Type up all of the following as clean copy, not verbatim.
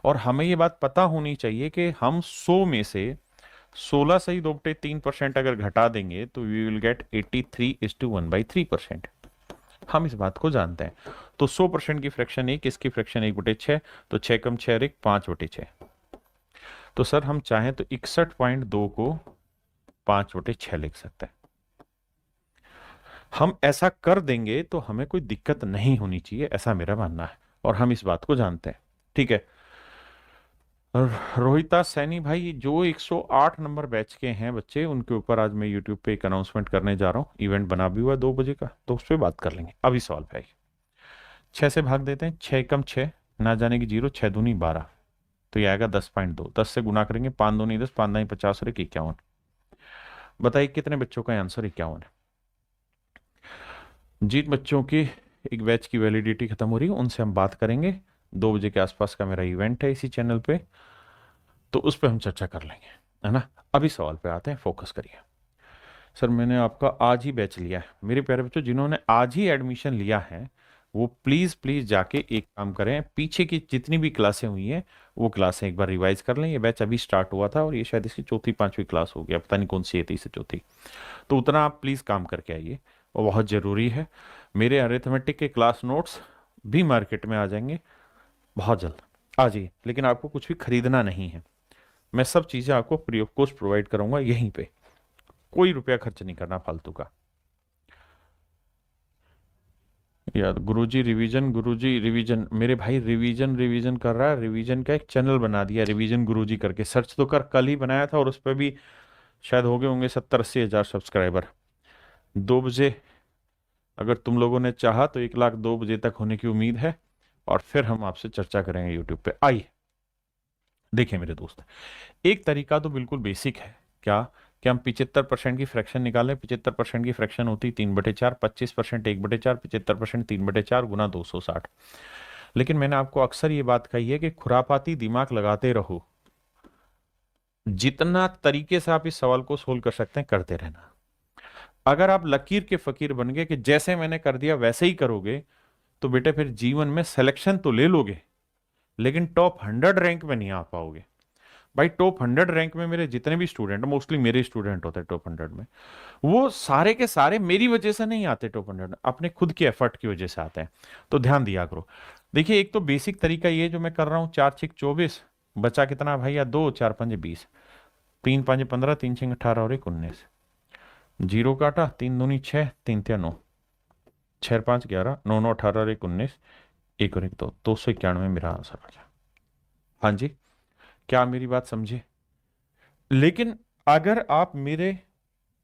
और हमें ये बात पता होनी चाहिए कि हम 100 में से 16 सही 2/3% अगर घटा देंगे तो वी विल गेट 83:1/3%। हम इस बात को जानते हैं। तो 100% की फ्रैक्शन 1, इसकी फ्रैक्शन 1/6, तो 6 कम 6 और 1 5/6। तो सर हम चाहें तो 61.2 को 5/6 लिख सकते हैं। हम ऐसा कर देंगे तो हमें कोई दिक्कत नहीं होनी चाहिए, ऐसा मेरा मानना है, और हम इस बात को जानते हैं। ठीक है। रोहिता सैनी भाई, जो 108 नंबर बैच के हैं बच्चे, उनके ऊपर आज मैं यूट्यूब पे एक अनाउंसमेंट करने जा रहा हूँ। इवेंट बना भी हुआ 2 बजे का, तो उस पर बात कर लेंगे। अभी सवाल पे आइए। 6 से भाग देते हैं, 6 कम 6, ना जाने की 0, 6 दूनी 12, तो ये आएगा 10.2। 10 से गुना करेंगे, 5 दूनी 10, 5 दाई 50 और 51। बताइए कितने बच्चों का आंसर 51 है। जीत बच्चों की एक बैच की वैलिडिटी खत्म हो रही है, उनसे हम बात करेंगे। 2 बजे के आसपास का मेरा इवेंट है इसी चैनल पे, तो उस पर हम चर्चा कर लेंगे, है ना। अभी सवाल पे आते हैं, फोकस करिए। सर मैंने आपका आज ही बैच लिया है। मेरे प्यारे बच्चों, जिन्होंने आज ही एडमिशन लिया है वो प्लीज प्लीज जाके एक काम करें, पीछे की जितनी भी क्लासें हुई हैं वो क्लासें एक बार रिवाइज कर लें। ये बैच अभी स्टार्ट हुआ था और ये शायद इसकी चौथी पांचवी क्लास हो गया, पता नहीं कौन सी है, तीसरी चौथी। तो उतना आप प्लीज काम करके आइए, वो बहुत जरूरी है। मेरे अरिथमेटिक के क्लास नोट्स भी मार्केट में आ जाएंगे बहुत जल्द। आ जाइए, लेकिन आपको कुछ भी खरीदना नहीं है। मैं सब चीजें आपको फ्री ऑफ कॉस्ट प्रोवाइड करूंगा यहीं पे, कोई रुपया खर्च नहीं करना फालतू का। यार गुरुजी रिवीजन, गुरुजी रिवीजन, मेरे भाई रिवीजन रिवीजन कर रहा है। रिवीजन का एक चैनल बना दिया रिवीजन गुरुजी करके, सर्च तो कर, कल ही बनाया था और उस पर भी शायद हो गए होंगे 70-80 हजार सब्सक्राइबर। 2 बजे अगर तुम लोगों ने चाहा तो 1 लाख 2 बजे तक होने की उम्मीद है, और फिर हम आपसे चर्चा करेंगे यूट्यूब पे। आइए देखिए मेरे दोस्त, एक तरीका तो बिल्कुल बेसिक है। क्या? कि हम 75% की फ्रैक्शन निकालें। 75% की फ्रैक्शन होती 3/4, 25% 1/4, 75% 3/4 गुना 260। लेकिन मैंने आपको अक्सर ये बात कही है कि खुरापाती दिमाग लगाते रहो, जितना तरीके से आप इस सवाल को सोल्व कर सकते हैं करते रहना। अगर आप लकीर के फकीर बन गए कि जैसे मैंने कर दिया वैसे ही करोगे, तो बेटे फिर जीवन में सिलेक्शन तो ले लोगे लेकिन टॉप 100 रैंक में नहीं आ पाओगे। भाई टॉप 100 रैंक में मेरे जितने भी स्टूडेंट, मोस्टली मेरे स्टूडेंट होते हैं टॉप 100 में, वो सारे के सारे मेरी वजह से नहीं आते टॉप 100 में, अपने खुद के एफर्ट की वजह से आते हैं। तो ध्यान दिया करो। देखिए एक तो बेसिक तरीका ये जो मैं कर रहा हूँ, 4×6 = 24, बचा कितना भैया? 2, 4×5 = 20, 3×5 = 15, 3×6 = 18 और 1 19। 0 काटा, 3×2 = 6, 3×3 = 9, 6×5 = 11, 9×9 = 18 और 1 19, 1 और 1 2, 291 मेरा आंसर आ गया। हाँ जी, क्या मेरी बात समझे? लेकिन अगर आप मेरे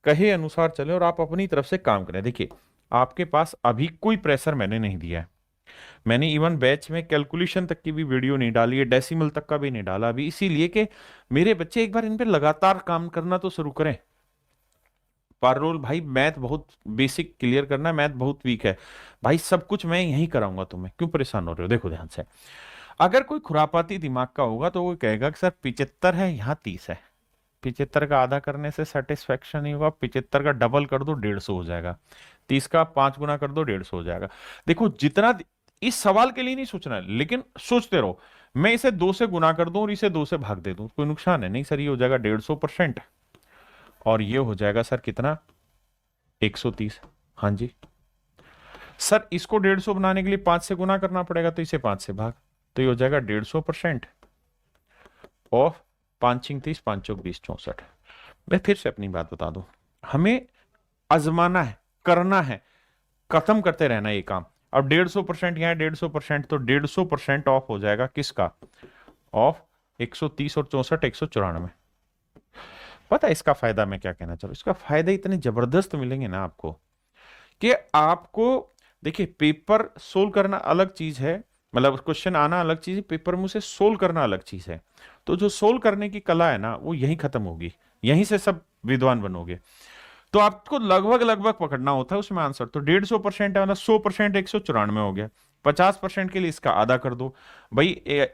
कहे अनुसार चले और आप अपनी तरफ से काम करें, देखिए आपके पास अभी कोई प्रेशर मैंने नहीं दिया है। मैंने इवन बैच में कैलकुलेशन तक की भी वीडियो नहीं डाली है, डेसिमल तक का भी नहीं डाला अभी, इसीलिए कि मेरे बच्चे एक बार इन पे लगातार काम करना तो शुरू करें। पारोल भाई मैथ बहुत बेसिक क्लियर करना है, मैथ बहुत वीक है भाई, सब कुछ मैं यही कराऊंगा, तुम्हें क्यों परेशान हो रहे हो? देखो ध्यान से, अगर कोई खुरापाती दिमाग का होगा तो वो कहेगा कि सर 75 है, यहाँ 30 है, 75 का आधा करने से सेटिस्फेक्शन नहीं होगा, 75 का डबल कर दो 150 हो जाएगा, 30 का 5 गुना कर दो 150 हो जाएगा। देखो जितना, इस सवाल के लिए नहीं सोचना है लेकिन सोचते रहो। मैं इसे 2 से गुना कर दूं और इसे 2 से भाग दे दूं, कोई नुकसान है? नहीं सर, ये हो जाएगा 150% और ये हो जाएगा सर कितना? 130। हाँ जी सर, इसको 150 बनाने के लिए 5 से गुना करना पड़ेगा, तो इसे 5 से भाग, तो ये हो जाएगा 150% ऑफ 5×5 = 30, 5×4 = 20, 64। मैं फिर से अपनी बात बता दूं, हमें आजमाना है, करना है, खत्म करते रहना है ये काम। अब 150% यहाँ 150%, तो 150% ऑफ हो जाएगा किसका? ऑफ 130 और 64 194। पता है इसका फायदा मैं क्या कहना चाह रहा हूं? इसका फायदा इतने जबरदस्त मिलेंगे ना आपको कि आपको, देखिए पेपर सोल्व करना अलग चीज है, मतलब क्वेश्चन आना अलग चीज है, पेपर में उसे सोल्व करना अलग चीज है। तो जो सोल्व करने की कला है ना वो यहीं खत्म होगी, यहीं से सब विद्वान बनोगे। तो आपको लगभग लगभग पकड़ना होता है उसमें आंसर। तो 150% है, मतलब 100% 194 हो गया। 50% के लिए इसका आधा कर दो भाई,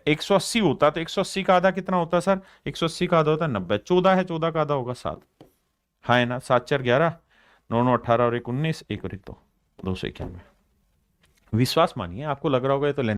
180 होता तो 180 का आधा कितना होता सर? 180 का आधा होता है 90, 14 है, 14 का आधा होगा 7। हाँ है ना, 7×4 = 11, 9×9 = 18 और 1 19, 1 और 1 2, 291। विश्वास मानिए, आपको लग रहा होगा ये तो